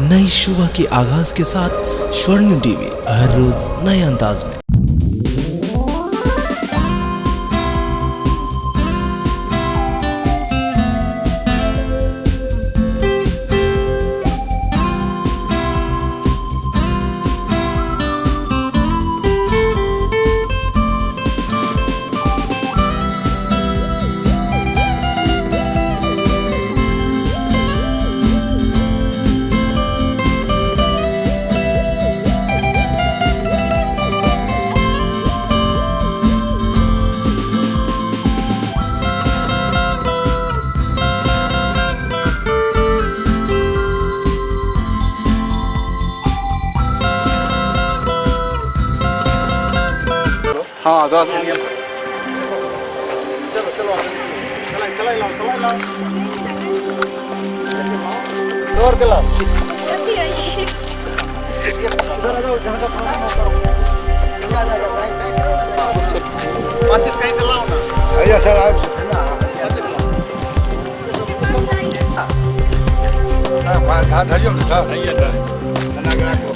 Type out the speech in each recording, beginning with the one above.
नई सुबह के आगाज के साथ स्वर्णिम टीवी हर रोज नए अंदाज में। हाँ दस चलो चलो चलाई लाओ जोर के लाओ उधर आ जाओ जहाँ का सामने मौका माचिस कहीं से लाओ ना। आइए सर आप हाथ धरियो ना सर। आइए सर बना के रखो।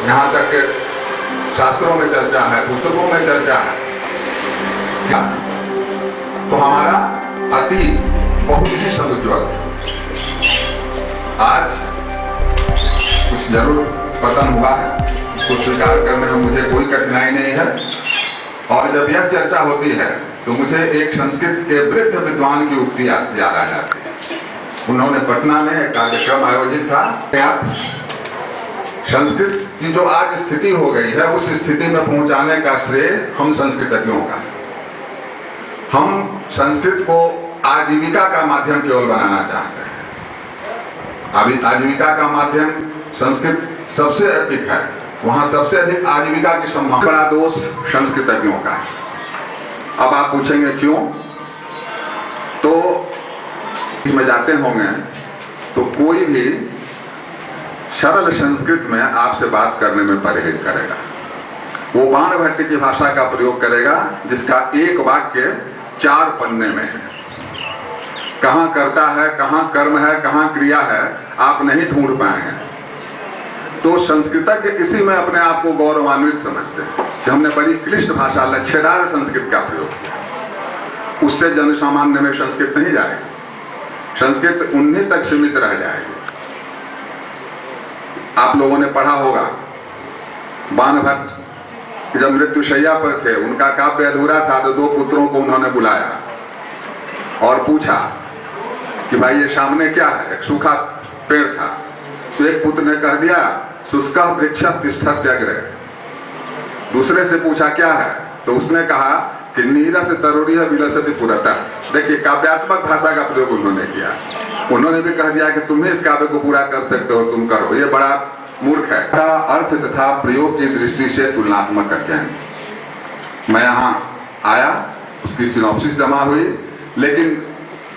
यहाँ तक के शास्त्रों में चर्चा है, पुस्तकों में चर्चा है क्या? तो हमारा अतीत बहुत ही समुज्ज्वल है। आज कुछ जरूर पतन हुआ है, उसको स्वीकार करने में मुझे कोई कठिनाई नहीं है। और जब यह चर्चा होती है तो मुझे एक संस्कृत के वृद्ध विद्वान की उक्ति याद आ जाती है। उन्होंने पटना में एक कार्यक्रम आयोजित था। संस्कृत की जो आज स्थिति हो गई है, उस स्थिति में पहुंचाने का श्रेय हम संस्कृतज्ञों का है। हम संस्कृत को आजीविका का माध्यम केवल बनाना चाहते हैं। अभी आजीविका का माध्यम संस्कृत सबसे अधिक है, वहां सबसे अधिक आजीविका की संभावना। बड़ा दोष संस्कृतज्ञों का है। अब आप पूछेंगे क्यों? तो इसमें जाते होंगे तो कोई भी सरल संस्कृत में आपसे बात करने में परहेज करेगा। वो बाणभट्ट की भाषा का प्रयोग करेगा जिसका एक वाक्य 4 पन्ने में है। कहाँ कर्ता है, कहाँ कर्म है, कहाँ क्रिया है, आप नहीं ढूंढ पाए हैं। तो संस्कृतज्ञ इसी में अपने आप को गौरवान्वित समझते हैं कि हमने बड़ी क्लिष्ट भाषा, लच्छेदार संस्कृत का प्रयोग किया। उससे जनसामान्य में संस्कृत नहीं जाएगी, संस्कृत उन्हीं तक सीमित रह जाएगी। आप लोगों ने पढ़ा होगा, बाणभट्ट जब मृत्युशैया पर थे, उनका काव्य अधूरा था तो 2 पुत्रों को उन्होंने बुलाया और पूछा कि भाई ये सामने क्या है? एक सूखा पेड़ था। तो एक पुत्र ने कह दिया शुष्का वृक्ष तिष्ठत् व्यग्र। दूसरे से पूछा क्या है? तो उसने कहा कि नीरस तरुणीय विलसति पुरतः। देखिए काव्यात्मक भाषा का प्रयोग उन्होंने किया। उन्होंने भी कह दिया कि तुम ही इस काव्य को पूरा कर सकते हो, तुम करो। ये बड़ा मूर्ख है। अर्थ तथा प्रयोग की दृष्टि से तुलनात्मक अध्ययन। मैं यहाँ आया, उसकी सिनॉप्सिस जमा हुई, लेकिन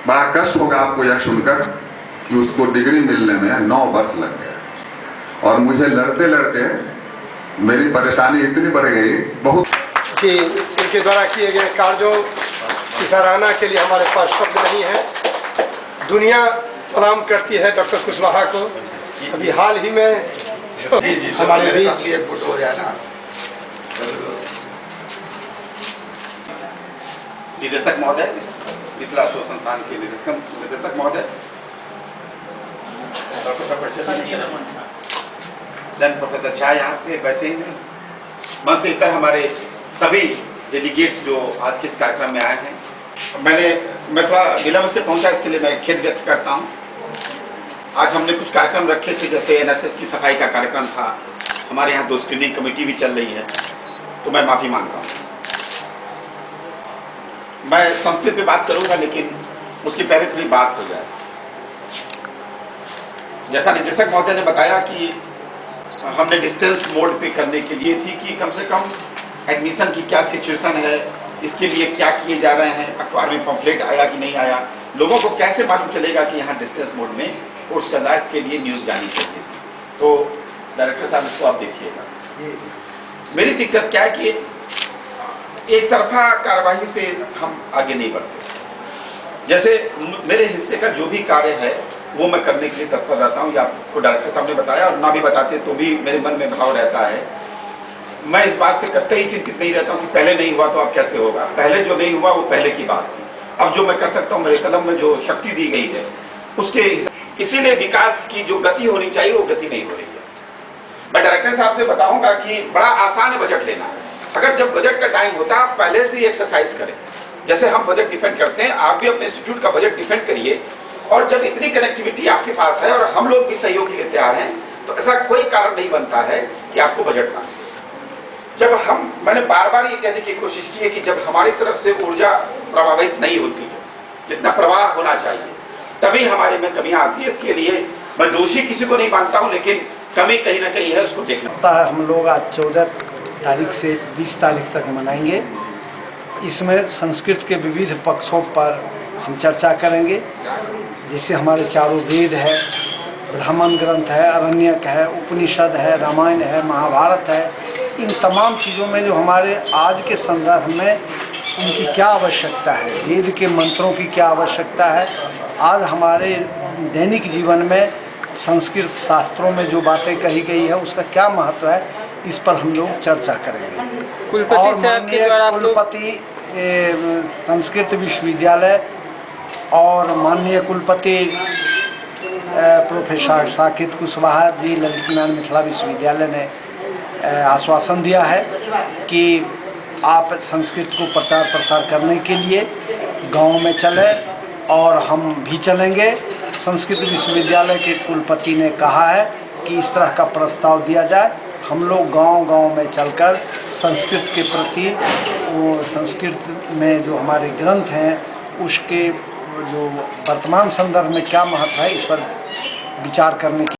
बड़ा कष्ट होगा आपको यह सुनकर कि उसको डिग्री मिलने में 9 वर्ष लग गया। और मुझे लड़ते लड़ते मेरी परेशानी इतनी बढ़ गई बहुत कि उनके द्वारा किए गए कार्यों की सराहना के लिए हमारे पास शब्द नहीं है। दुनिया सलाम करती है डॉक्टर कुशवाहा को। अभी हाल ही में हमारे बीच हो जाए ना। निदेशक महोदय, इस मिथिला शोध संस्थान के निदेशक महोदय, प्रोफेसर झा यहाँ पे बैठे हैं। मन से इतर हमारे सभी डेलीगेट्स जो आज के इस कार्यक्रम में आए हैं। मैं थोड़ा विलम्ब से पहुंचा, इसके लिए मैं खेद व्यक्त करता हूं। आज हमने कुछ कार्यक्रम रखे थे, जैसे एनएसएस की सफाई का कार्यक्रम था। हमारे यहाँ 2 स्क्रीनिंग कमेटी भी चल रही है, तो मैं माफी मांगता हूँ। मैं संस्कृत पे बात करूंगा, लेकिन उसकी पहले थोड़ी बात हो जाए। जैसा निदेशक महोदय ने बताया कि हमने डिस्टेंस मोड पे करने के लिए थी कि कम से कम एडमिशन की क्या सिचुएशन है, इसके लिए क्या किए जा रहे हैं, अखबार में पम्फलेट आया कि नहीं आया, लोगों को कैसे मालूम चलेगा कि यहाँ डिस्टेंस मोड में कोर्स चल रहा है, इसके लिए न्यूज़ जानी चाहिए थी। तो डायरेक्टर साहब इसको आप देखिएगा। मेरी दिक्कत क्या है कि एक तरफा कार्रवाई से हम आगे नहीं बढ़ते। जैसे मेरे हिस्से का जो भी कार्य है वो मैं करने के लिए तत्पर रहता हूँ, या आपको डायरेक्टर साहब ने बताया और ना भी बताते तो भी मेरे मन में भाव रहता है। मैं इस बात से कतई चिंतित नहीं रहता हूँ कि पहले नहीं हुआ तो अब कैसे होगा। पहले जो नहीं हुआ वो पहले की बात थी। अब जो मैं कर सकता हूँ, मेरे कलम में जो शक्ति दी गई है उसके, इसीलिए विकास की जो गति होनी चाहिए वो गति नहीं हो रही है। मैं डायरेक्टर साहब से बताऊंगा कि बड़ा आसान है बजट लेना। अगर जब बजट का टाइम होता है पहले से ही एक्सरसाइज करें। जैसे हम बजट डिफेंड करते हैं, आप भी अपने इंस्टीट्यूट का बजट डिफेंड करिए। और जब इतनी कनेक्टिविटी आपके पास है और हम लोग भी सहयोग के लिए तैयार हैं, तो ऐसा कोई कारण नहीं बनता है कि आपको बजट ना। जब मैंने बार बार ये कहने की कोशिश की है कि जब हमारी तरफ से ऊर्जा प्रभावित नहीं होती है, जितना प्रवाह होना चाहिए, तभी हमारे में कमियां आती है। इसके लिए मैं दोषी किसी को नहीं मानता हूं, लेकिन कमी कहीं ना कहीं है, उसको देखना है। हम लोग आज 14 तारीख से 20 तारीख तक मनाएंगे। इसमें संस्कृत के विविध पक्षों पर हम चर्चा करेंगे। जैसे हमारे चारों वेद है, ब्राह्मण ग्रंथ है, अरण्यक है, उपनिषद है, रामायण है, महाभारत है। इन तमाम चीज़ों में जो हमारे आज के संदर्भ में उनकी क्या आवश्यकता है, वेद के मंत्रों की क्या आवश्यकता है, आज हमारे दैनिक जीवन में संस्कृत शास्त्रों में जो बातें कही गई है उसका क्या महत्व है, इस पर हम लोग चर्चा करेंगे। कुलपति साहब के द्वारा कुलपति संस्कृत विश्वविद्यालय और माननीय कुलपति प्रोफेसर साकेत कुशवाहा जी ललित नारायण मिथिला विश्वविद्यालय ने आश्वासन दिया है कि आप संस्कृत को प्रचार प्रसार करने के लिए गांव में चलें और हम भी चलेंगे। संस्कृत विश्वविद्यालय के कुलपति ने कहा है कि इस तरह का प्रस्ताव दिया जाए। हम लोग गांव-गांव में चलकर संस्कृत के प्रति, वो संस्कृत में जो हमारे ग्रंथ हैं उसके जो वर्तमान संदर्भ में क्या महत्व है इस पर विचार करने की